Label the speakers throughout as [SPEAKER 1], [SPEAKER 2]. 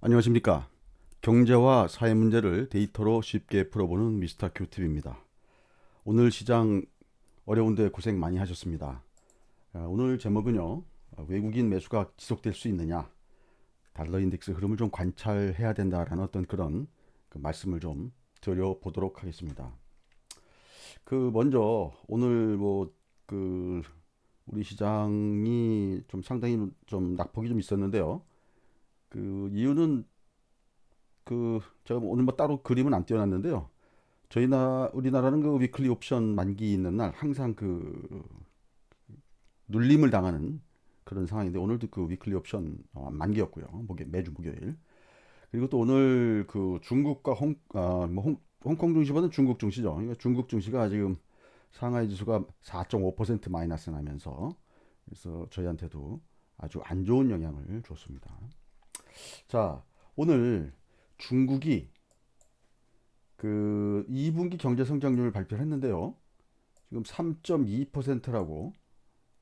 [SPEAKER 1] 안녕하십니까. 경제와 사회 문제를 데이터로 쉽게 풀어보는 미스터 큐팁입니다. 오늘 시장 어려운데 고생 많이 하셨습니다. 오늘 제목은요. 외국인 매수가 지속될 수 있느냐, 달러 인덱스 흐름을 좀 관찰해야 된다라는 어떤 그런 그 말씀을 좀 드려보도록 하겠습니다. 먼저 오늘 우리 시장이 좀 상당히 좀 낙폭이 좀 있었는데요. 이유는 제가 오늘 따로 그림은 안 띄워놨는데요. 우리나라는 그 위클리 옵션 만기 있는 날 항상 눌림을 당하는 그런 상황인데, 오늘도 그 위클리 옵션 만기였고요. 매주 목요일. 그리고 또 오늘 중국과 홍콩 증시보다는 중국 증시죠. 그러니까 중국 증시가 지금 상하이 지수가 4.5% 마이너스 나면서, 그래서 저희한테도 아주 안 좋은 영향을 줬습니다. 자, 오늘 중국이 2분기 경제 성장률을 발표를 했는데요. 지금 3.2%라고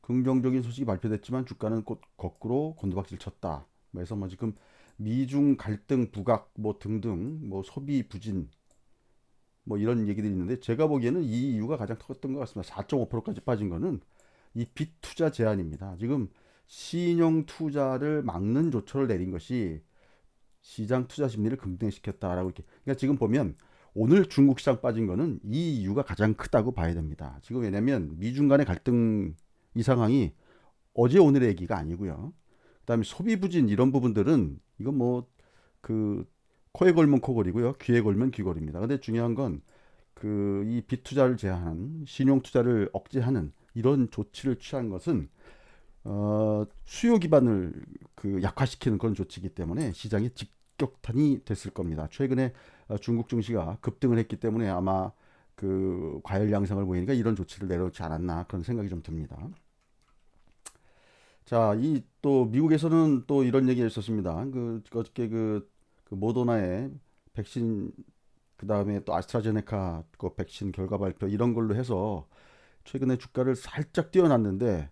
[SPEAKER 1] 긍정적인 소식이 발표됐지만 주가는 곧 거꾸로 곤두박질 쳤다. 그래서 지금 미중 갈등 부각 등등 소비 부진 이런 얘기들이 있는데, 제가 보기에는 이 이유가 가장 컸던 것 같습니다. 4.5%까지 빠진 거는 이 빚 투자 제한입니다. 지금 신용 투자를 막는 조처를 내린 것이 시장 투자 심리를 긍정시켰다라고 이렇게. 그러니까 지금 보면 오늘 중국 시장 빠진 거는 이 이유가 가장 크다고 봐야 됩니다. 지금 왜냐면 미중 간의 갈등 이 상황이 어제 오늘의 얘기가 아니고요. 그다음에 소비 부진 이런 부분들은 이건 코에 걸면 코걸이고요, 귀에 걸면 귀걸입니다. 근데 중요한 건 이 빚투자를 제한한 신용 투자를 억제하는 이런 조치를 취한 것은 수요 기반을 약화시키는 그런 조치이기 때문에 시장이 직격탄이 됐을 겁니다. 최근에 중국 증시가 급등을 했기 때문에 아마 과열 양상을 보이니까 이런 조치를 내놓지 않았나 그런 생각이 좀 듭니다. 자, 이 또 미국에서는 또 이런 얘기가 있었습니다. 어저께 모더나의 백신, 그 다음에 또 아스트라제네카 백신 결과 발표 이런 걸로 해서 최근에 주가를 살짝 띄워놨는데,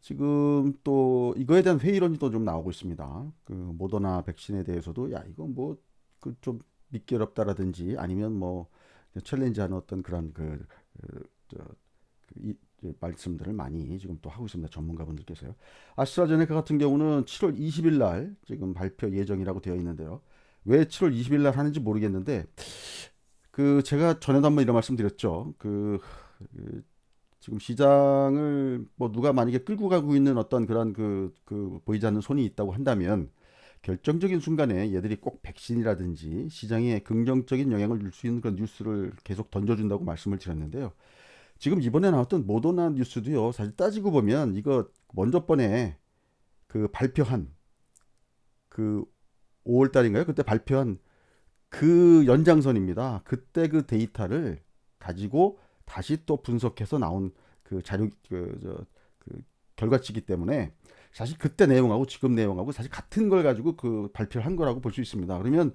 [SPEAKER 1] 지금 또 이거에 대한 회의론이 또 좀 나오고 있습니다. 모더나 백신에 대해서도 야 이거 좀 믿기 어렵다라든지, 아니면 챌린지하는 어떤 그런 말씀들을 많이 지금 또 하고 있습니다. 전문가분들께서요. 아스트라제네카 같은 경우는 7월 20일 날 지금 발표 예정이라고 되어 있는데요. 왜 7월 20일 날 하는지 모르겠는데, 제가 전에도 한번 이런 말씀드렸죠. 지금 시장을 누가 만약에 끌고 가고 있는 어떤 그런 보이지 않는 손이 있다고 한다면, 결정적인 순간에 얘들이 꼭 백신이라든지 시장에 긍정적인 영향을 줄 수 있는 그런 뉴스를 계속 던져준다고 말씀을 드렸는데요. 지금 이번에 나왔던 모더나 뉴스도요. 사실 따지고 보면 이거 먼저 번에 발표한 5월 달인가요? 그때 발표한 연장선입니다. 그때 데이터를 가지고 다시 또 분석해서 나온 자료 결과치이기 때문에, 사실 그때 내용하고 지금 내용하고 사실 같은 걸 가지고 발표를 한 거라고 볼 수 있습니다. 그러면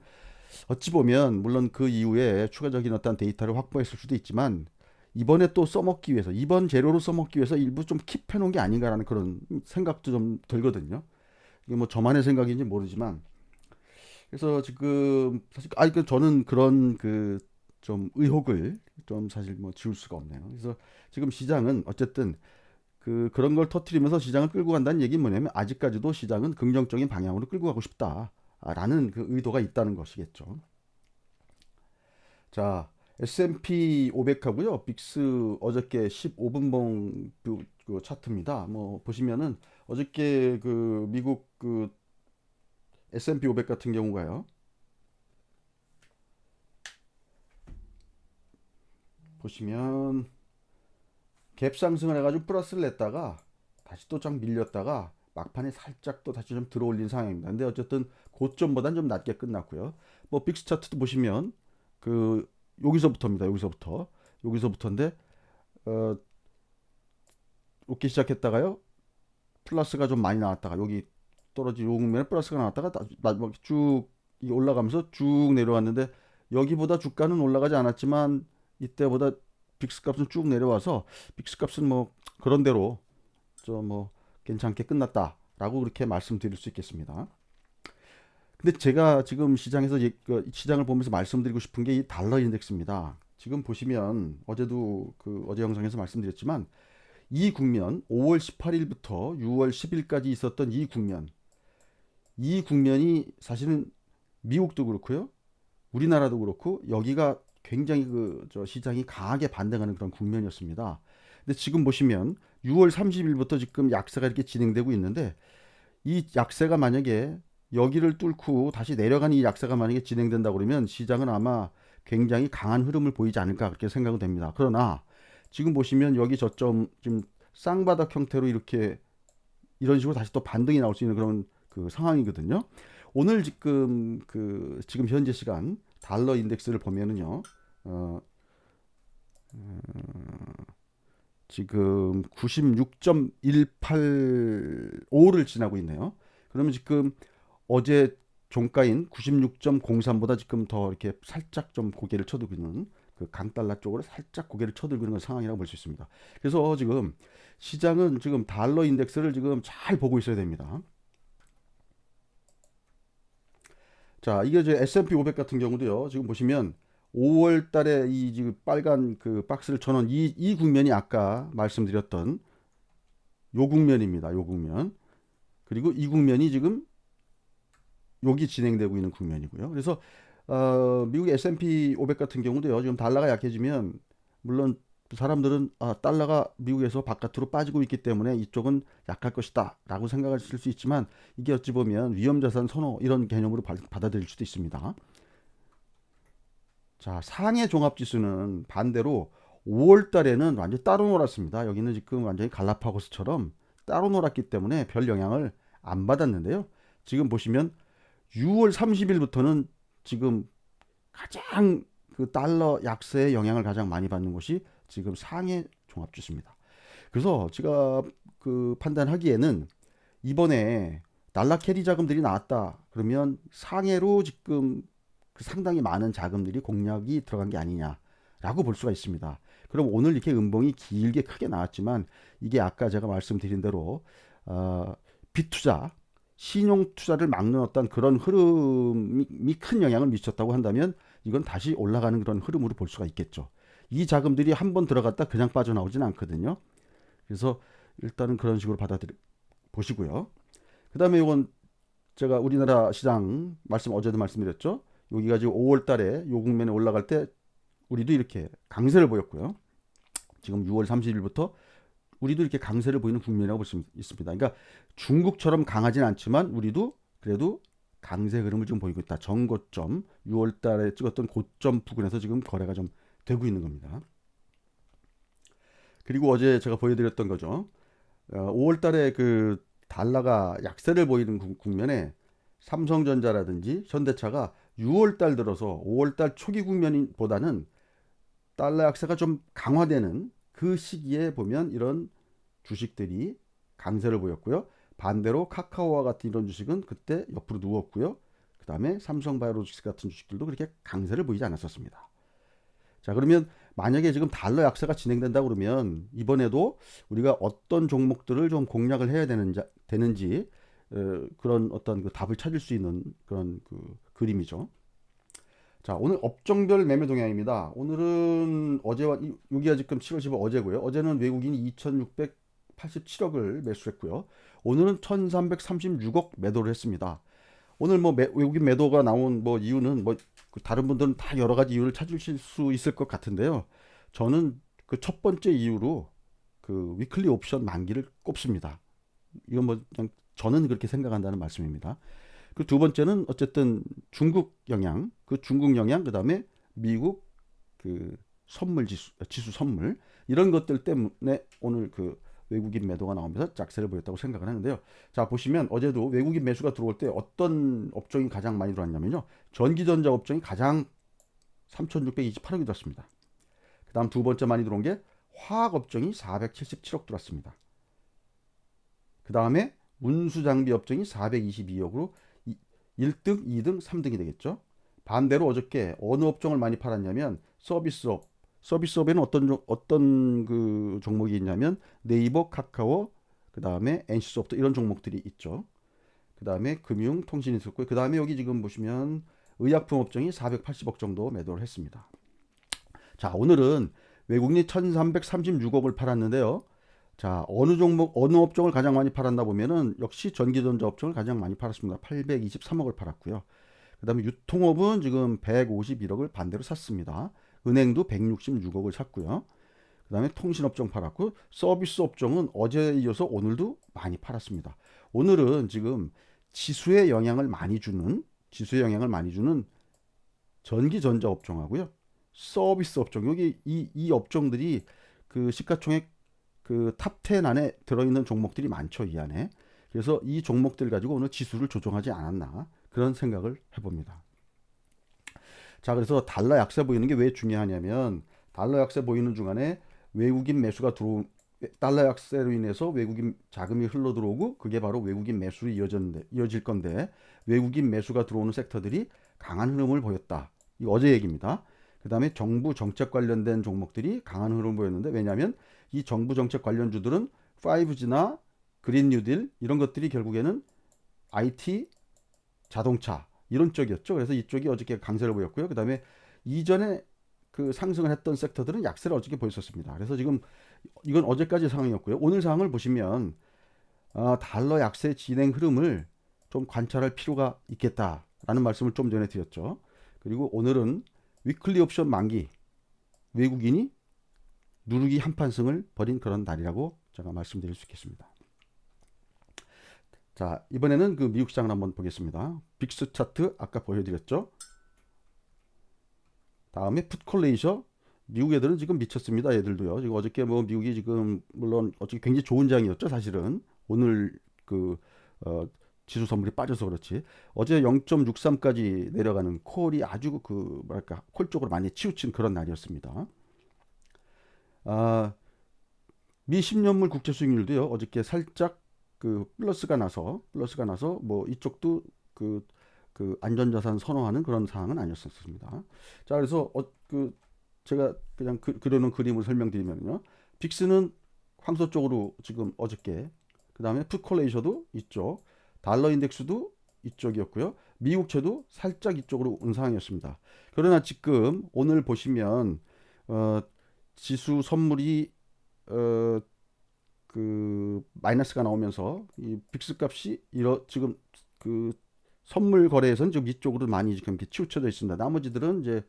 [SPEAKER 1] 어찌 보면 물론 그 이후에 추가적인 어떤 데이터를 확보했을 수도 있지만, 이번에 또 써먹기 위해서, 이번 재료로 써먹기 위해서 일부 좀 킵해 놓은 게 아닌가라는 그런 생각도 좀 들거든요. 이게 저만의 생각인지 모르지만, 그래서 지금 사실 저는 그런 좀 의혹을 좀 사실 지울 수가 없네요. 그래서 지금 시장은 어쨌든 그런 걸 터트리면서 시장을 끌고 간다는 얘기는 뭐냐면, 아직까지도 시장은 긍정적인 방향으로 끌고 가고 싶다라는 의도가 있다는 것이겠죠. 자, S&P 500하고요. 빅스 어저께 15분봉 차트입니다. 보시면은 어저께 미국 S&P 500 같은 경우가요. 보시면 갭 상승을 해가지고 플러스를 냈다가 다시 또 쫙 밀렸다가 막판에 살짝 또 다시 좀 들어올린 상황입니다. 근데 어쨌든 고점보다는 좀 낮게 끝났고요. 빅스 차트도 보시면 여기서부터입니다. 여기서부터인데 이렇게 시작했다가요. 플러스가 좀 많이 나왔다가 여기 떨어지고 요국면에 플러스가 나왔다가 마지막에 쭉 올라가면서 쭉 내려왔는데, 여기보다 주가는 올라가지 않았지만 이때보다 빅스 값은 쭉 내려와서 빅스 값은 그런 대로 좀 괜찮게 끝났다라고 그렇게 말씀드릴 수 있겠습니다. 근데 제가 지금 시장에서 시장을 보면서 말씀드리고 싶은 게 이 달러 인덱스입니다. 지금 보시면 어제도 어제 영상에서 말씀드렸지만 이 국면 5월 18일부터 6월 10일까지 있었던 이 국면이 사실은 미국도 그렇고요. 우리나라도 그렇고 여기가 굉장히 저 시장이 강하게 반등하는 그런 국면이었습니다. 근데 지금 보시면 6월 30일부터 지금 약세가 이렇게 진행되고 있는데 이 약세가 만약에 여기를 뚫고 다시 내려가는 이 약세가 만약에 진행된다 그러면 시장은 아마 굉장히 강한 흐름을 보이지 않을까 그렇게 생각은 됩니다. 그러나 지금 보시면 여기 저점 지금 쌍바닥 형태로 이렇게 이런 식으로 다시 또 반등이 나올 수 있는 그런 상황이거든요. 오늘 지금 현재 시간 달러 인덱스를 보면은요. 어, 지금 96.185를 지나고 있네요. 그러면 지금 어제 종가인 96.03보다 지금 더 이렇게 살짝 좀 고개를 쳐들고 있는 강달러 쪽으로 살짝 고개를 쳐들고 있는 상황이라고 볼 수 있습니다. 그래서 지금 시장은 지금 달러 인덱스를 지금 잘 보고 있어야 됩니다. 자, 이게 이제 S&P 500 같은 경우도요. 지금 보시면 5월 달에 이 지금 빨간 박스를 쳐놓은 이 국면이 아까 말씀드렸던 요 국면입니다. 요 국면. 그리고 이 국면이 지금 여기 진행되고 있는 국면이고요. 그래서 미국 S&P 500 같은 경우도요. 지금 달러가 약해지면 물론 사람들은 달러가 미국에서 바깥으로 빠지고 있기 때문에 이쪽은 약할 것이다 라고 생각하실 수 있지만 이게 어찌 보면 위험자산 선호 이런 개념으로 받아들일 수도 있습니다. 자, 상해 종합지수는 반대로 5월 달에는 완전히 따로 놀았습니다. 여기는 지금 완전히 갈라파고스처럼 따로 놀았기 때문에 별 영향을 안 받았는데요. 지금 보시면 6월 30일부터는 지금 가장 달러 약세의 영향을 가장 많이 받는 것이 지금 상해 종합지수입니다. 그래서 제가 판단하기에는 이번에 달러 캐리 자금들이 나왔다. 그러면 상해로 지금 상당히 많은 자금들이 공략이 들어간 게 아니냐라고 볼 수가 있습니다. 그럼 오늘 이렇게 음봉이 길게 크게 나왔지만 이게 아까 제가 말씀드린 대로 비투자, 신용 투자를 막는 어떤 그런 흐름이 큰 영향을 미쳤다고 한다면 이건 다시 올라가는 그런 흐름으로 볼 수가 있겠죠. 이 자금들이 한번 들어갔다 그냥 빠져나오지는 않거든요. 그래서 일단은 그런 식으로 보시고요. 그 다음에 이건 제가 우리나라 시장 어제도 말씀드렸죠. 여기가 지금 5월 달에 요 국면에 올라갈 때 우리도 이렇게 강세를 보였고요. 지금 6월 30일부터 우리도 이렇게 강세를 보이는 국면이라고 볼 수 있습니다. 그러니까 중국처럼 강하진 않지만 우리도 그래도 강세 흐름을 좀 보이고 있다. 전고점 6월 달에 찍었던 고점 부근에서 지금 거래가 좀 되고 있는 겁니다. 그리고 어제 제가 보여드렸던 거죠. 5월 달에 달러가 약세를 보이는 국면에 삼성전자라든지 현대차가 6월 달 들어서 5월 달 초기 국면보다는 달러 약세가 좀 강화되는 그 시기에 보면 이런 주식들이 강세를 보였고요. 반대로 카카오와 같은 이런 주식은 그때 옆으로 누웠고요. 그 다음에 삼성바이오로직스 같은 주식들도 그렇게 강세를 보이지 않았었습니다. 자, 그러면 만약에 지금 달러 약세가 진행된다 그러면 이번에도 우리가 어떤 종목들을 좀 공략을 해야 되는지 그런 어떤 답을 찾을 수 있는 그런 그림이죠. 자, 오늘 업종별 매매 동향입니다. 오늘은 어제와 여기가 지금 7월 15일 어제고요. 어제는 외국인이 2,687억을 매수했고요. 오늘은 1,336억 매도를 했습니다. 오늘 뭐 외국인 매도가 나온 이유는 다른 분들은 다 여러 가지 이유를 찾으실 수 있을 것 같은데요. 저는 첫 번째 이유로 위클리 옵션 만기를 꼽습니다. 이건 그냥 저는 그렇게 생각한다는 말씀입니다. 그 두 번째는 어쨌든 중국 영향, 그다음에 미국 선물 지수 선물 이런 것들 때문에 오늘 외국인 매도가 나오면서 짝세를 보였다고 생각을 하는데요. 자, 보시면 어제도 외국인 매수가 들어올 때 어떤 업종이 가장 많이 들어왔냐면요. 전기전자 업종이 가장 3,628억이 들었습니다. 그 다음 두 번째 많이 들어온 게 화학 업종이 477억 들어왔습니다. 그 다음에 운수장비 업종이 422억으로 1등, 2등, 3등이 되겠죠. 반대로 어저께 어느 업종을 많이 팔았냐면 서비스업에는 어떤 종목이 있냐면 네이버, 카카오, 그 다음에 NC소프트 이런 종목들이 있죠. 그 다음에 금융, 통신이 있었고요. 그 다음에 여기 지금 보시면 의약품 업종이 480억 정도 매도를 했습니다. 자, 오늘은 외국인이 1336억을 팔았는데요. 자, 어느 종목, 어느 업종을 가장 많이 팔았나 보면은 역시 전기전자 업종을 가장 많이 팔았습니다. 823억을 팔았고요. 그 다음에 유통업은 지금 151억을 반대로 샀습니다. 은행도 166억을 샀고요. 그 다음에 통신업종 팔았고, 서비스 업종은 어제에 이어서 오늘도 많이 팔았습니다. 오늘은 지금 지수에 영향을 많이 주는 전기전자 업종하고요. 서비스 업종, 여기 이 업종들이 그 시가총액 그 탑 10 안에 들어있는 종목들이 많죠, 이 안에. 그래서 이 종목들 가지고 오늘 지수를 조정하지 않았나 그런 생각을 해봅니다. 자, 그래서 달러 약세 보이는 게 왜 중요하냐면 달러 약세 보이는 중간에 외국인 매수가 들어온 달러 약세로 인해서 외국인 자금이 흘러 들어오고 그게 바로 외국인 매수로 이어질 건데 외국인 매수가 들어오는 섹터들이 강한 흐름을 보였다. 이 어제 얘기입니다. 그 다음에 정부 정책 관련된 종목들이 강한 흐름을 보였는데 왜냐하면 이 정부 정책 관련주들은 5G나 그린 뉴딜 이런 것들이 결국에는 IT, 자동차 이런 쪽이었죠. 그래서 이쪽이 어저께 강세를 보였고요. 그 다음에 이전에 그 상승을 했던 섹터들은 약세를 어저께 보였었습니다. 그래서 지금 이건 어제까지 상황이었고요. 오늘 상황을 보시면 달러 약세 진행 흐름을 좀 관찰할 필요가 있겠다라는 말씀을 좀 전에 드렸죠. 그리고 오늘은 위클리 옵션 만기 외국인이 누르기 한판승을 벌인 그런 날이라고 제가 말씀드릴 수 있겠습니다. 자, 이번에는 그 미국 시장을 한번 보겠습니다. 빅스 차트 아까 보여드렸죠. 다음에 풋콜레이셔. 미국 애들은 지금 미쳤습니다. 애들도요. 지금 어저께 뭐 미국이 지금 물론 어저께 굉장히 좋은 장이었죠. 사실은 오늘 그 지수 선물이 빠져서 그렇지. 어제 0.63까지 내려가는 콜이 아주 그 뭐랄까 콜 쪽으로 많이 치우친 그런 날이었습니다. 아, 미 10년물 국채 수익률도요. 어저께 살짝 그 플러스가 나서 뭐 이쪽도 그 안전자산 선호하는 그런 상황은 아니었습니다. 자, 그래서 그 제가 그냥 그려놓은 그림을 설명드리면요. 빅스는 황소 쪽으로 지금 어저께 그 다음에 풋콜레이셔도 이쪽 달러 인덱스도 이쪽이었고요. 미국채도 살짝 이쪽으로 온 상황이었습니다. 그러나 지금 오늘 보시면 지수 선물이 그 마이너스가 나오면서 이 빅스 값이 지금 그 선물 거래에서는 지금 이쪽으로 많이 지금 이렇게 치우쳐져 있습니다. 나머지들은 이제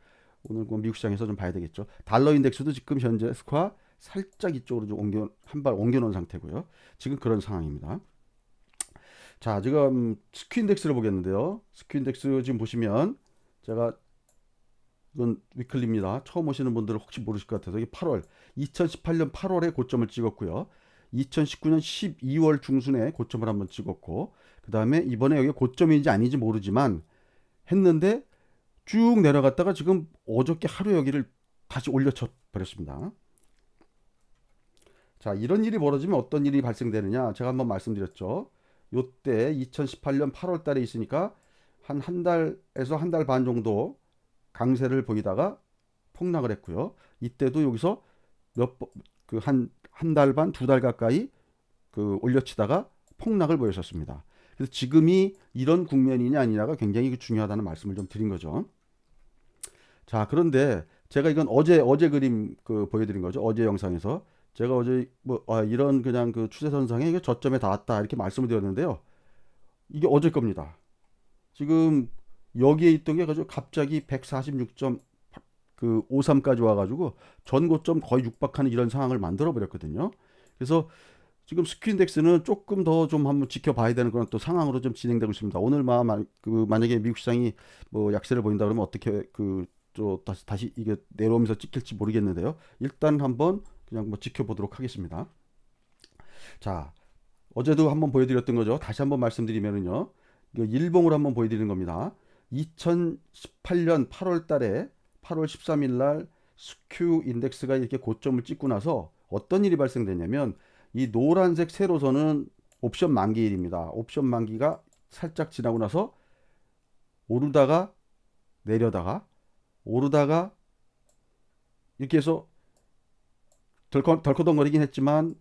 [SPEAKER 1] 오늘 뭐 미국 시장에서 좀 봐야 되겠죠. 달러 인덱스도 지금 현재 스코어 살짝 이쪽으로 좀 한 발 옮겨놓은 상태고요. 지금 그런 상황입니다. 자, 지금 스퀴 인덱스를 보겠는데요. 스퀴 인덱스 지금 보시면 제가 이건 위클리입니다. 처음 오시는 분들은 혹시 모르실 것 같아서 이게 2018년 8월에 고점을 찍었고요. 2019년 12월 중순에 고점을 한번 찍었고 그 다음에 이번에 여기 고점인지 아닌지 모르지만 했는데 쭉 내려갔다가 지금 어저께 하루 여기를 다시 올려쳐 버렸습니다. 자, 이런 일이 벌어지면 어떤 일이 발생되느냐 제가 한번 말씀드렸죠. 요때 2018년 8월 달에 있으니까 한 달에서 한 달 반 정도 강세를 보이다가 폭락을 했고요. 이때도 여기서 한 달 반, 두 달 가까이 그 올려치다가 폭락을 보였었습니다. 그래서 지금이 이런 국면이냐 아니냐가 굉장히 중요하다는 말씀을 좀 드린 거죠. 자, 그런데 제가 이건 어제 그림 그 보여드린 거죠. 어제 영상에서 제가 어제 뭐 이런 그냥 그 추세선상에 이게 저점에 닿았다 이렇게 말씀을 드렸는데요. 이게 어제 겁니다. 지금 여기에 있던 게 가지고 갑자기 146점 그 53까지 와가지고 전고점 거의 육박하는 이런 상황을 만들어 버렸거든요. 그래서 지금 스퀴인덱스는 조금 더 좀 한번 지켜봐야 되는 그런 또 상황으로 좀 진행되고 있습니다. 오늘 만약에 미국 시장이 뭐 약세를 보인다 그러면 어떻게 또 다시 이게 내려오면서 찍힐지 모르겠는데요. 일단 한번 그냥 뭐 지켜보도록 하겠습니다. 자, 어제도 한번 보여드렸던 거죠. 다시 한번 말씀드리면은요. 이거 일봉으로 한번 보여드리는 겁니다. 2018년 8월 달에 8월 13일 날 스큐 인덱스가 이렇게 고점을 찍고 나서 어떤 일이 발생됐냐면 이 노란색 세로선은 옵션 만기일입니다. 옵션 만기가 살짝 지나고 나서 오르다가 내려다가 오르다가 이렇게 해서 덜커덩거리긴 했지만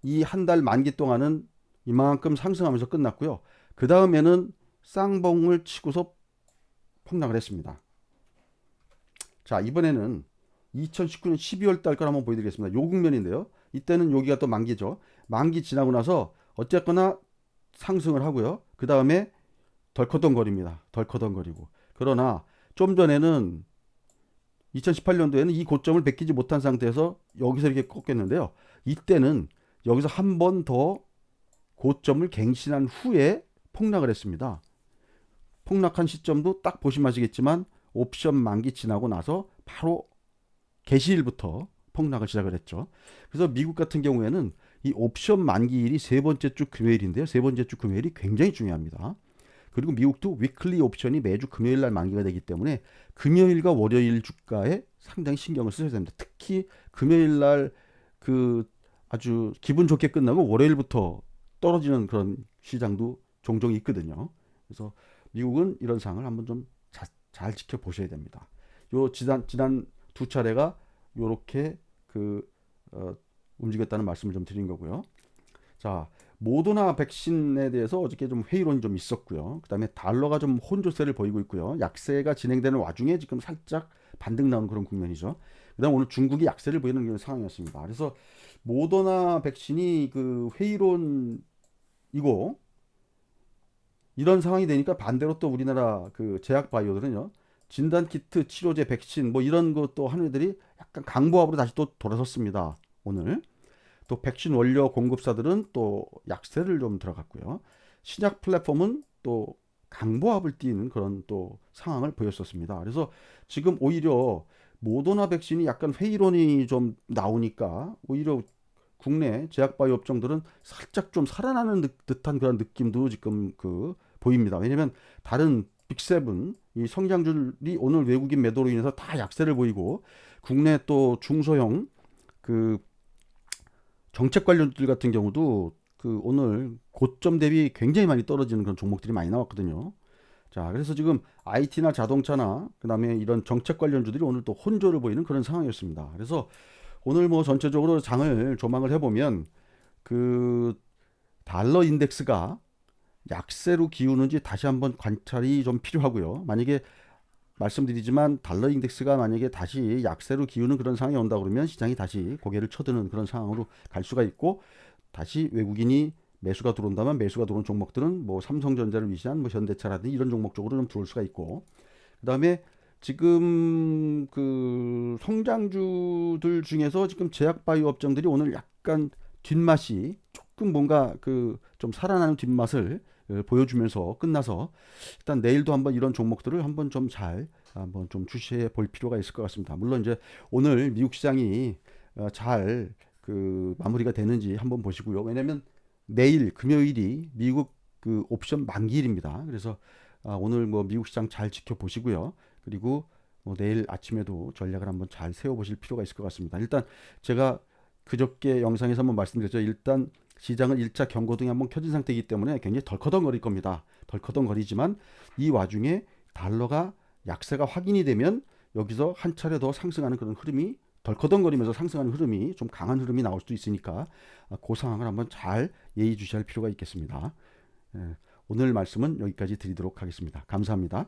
[SPEAKER 1] 이 한 달 만기 동안은 이만큼 상승하면서 끝났고요. 그 다음에는 쌍봉을 치고서 폭락을 했습니다. 자, 이번에는 2019년 12월 달 걸 한번 보여드리겠습니다. 요 국면인데요. 이때는 여기가 또 만기죠. 만기 지나고 나서 어쨌거나 상승을 하고요. 그 다음에 덜커덩거립니다. 덜커덩거리고. 그러나 좀 전에는 2018년도에는 이 고점을 베끼지 못한 상태에서 여기서 이렇게 꺾였는데요. 이때는 여기서 한 번 더 고점을 갱신한 후에 폭락을 했습니다. 폭락한 시점도 딱 보시면 아시겠지만 옵션 만기 지나고 나서 바로 개시일부터 폭락을 시작을 했죠. 그래서 미국 같은 경우에는 이 옵션 만기일이 세 번째 주 금요일인데요. 세 번째 주 금요일이 굉장히 중요합니다. 그리고 미국도 위클리 옵션이 매주 금요일 날 만기가 되기 때문에 금요일과 월요일 주가에 상당히 신경을 쓰셔야 됩니다. 특히 금요일 날 그 아주 기분 좋게 끝나고 월요일부터 떨어지는 그런 시장도 종종 있거든요. 그래서 미국은 이런 상황을 한번 좀 잘 지켜보셔야 됩니다. 요 지난 두 차례가 요렇게 움직였다는 말씀을 좀 드린 거고요. 자, 모더나 백신에 대해서 어저께 좀 회의론이 좀 있었고요. 그다음에 달러가 좀 혼조세를 보이고 있고요. 약세가 진행되는 와중에 지금 살짝 반등 나오는 그런 국면이죠. 그다음 오늘 중국이 약세를 보이는 그런 상황이었습니다. 그래서 모더나 백신이 그 회의론이고 이런 상황이 되니까 반대로 또 우리나라 그 제약 바이오들은요. 진단 키트, 치료제, 백신 뭐 이런 것도 하는 애들이 약간 강보합으로 다시 또 돌아섰습니다. 오늘. 또 백신 원료 공급사들은 또 약세를 좀 들어갔고요. 신약 플랫폼은 또 강보합을 띠는 그런 또 상황을 보였었습니다. 그래서 지금 오히려 모더나 백신이 약간 회의론이 좀 나오니까 오히려 국내 제약바이오 업종들은 살짝 좀 살아나는 듯한 그런 느낌도 지금 보입니다. 왜냐하면 다른 빅세븐 이 성장률이 오늘 외국인 매도로 인해서 다 약세를 보이고 국내 또 중소형 그 정책 관련주들 같은 경우도 오늘 고점 대비 굉장히 많이 떨어지는 그런 종목들이 많이 나왔거든요. 자, 그래서 지금 IT나 자동차나 그다음에 이런 정책 관련주들이 오늘 또 혼조를 보이는 그런 상황이었습니다. 그래서 오늘 뭐 전체적으로 장을 조망을 해보면 그 달러 인덱스가 약세로 기우는지 다시 한번 관찰이 좀 필요하고요. 만약에 말씀드리지만 달러 인덱스가 만약에 다시 약세로 기우는 그런 상황이 온다 그러면 시장이 다시 고개를 쳐드는 그런 상황으로 갈 수가 있고 다시 외국인이 매수가 들어온다면 매수가 들어온 종목들은 뭐 삼성전자를 위시한 뭐 현대차라든지 이런 종목 쪽으로 좀 들어올 수가 있고 그다음에 지금 그 성장주들 중에서 지금 제약바이오 업종들이 오늘 약간 뒷맛이 조금 뭔가 좀 살아나는 뒷맛을 보여주면서 끝나서 일단 내일도 한번 이런 종목들을 한번 좀 잘 한번 좀 주시해 볼 필요가 있을 것 같습니다. 물론 이제 오늘 미국 시장이 잘 마무리가 되는지 한번 보시고요. 왜냐면 내일 금요일이 미국 그 옵션 만기일입니다. 그래서 오늘 뭐 미국 시장 잘 지켜보시고요. 그리고 뭐 내일 아침에도 전략을 한번 잘 세워보실 필요가 있을 것 같습니다. 일단 제가 그저께 영상에서 한번 말씀드렸죠. 일단 시장은 1차 경고등이 한번 켜진 상태이기 때문에 굉장히 덜커덩거릴 겁니다. 덜커덩거리지만 이 와중에 달러가 약세가 확인이 되면 여기서 한 차례 더 상승하는 그런 흐름이 덜커덩거리면서 상승하는 흐름이 좀 강한 흐름이 나올 수도 있으니까 그 상황을 한번 잘 예의주시할 필요가 있겠습니다. 오늘 말씀은 여기까지 드리도록 하겠습니다. 감사합니다.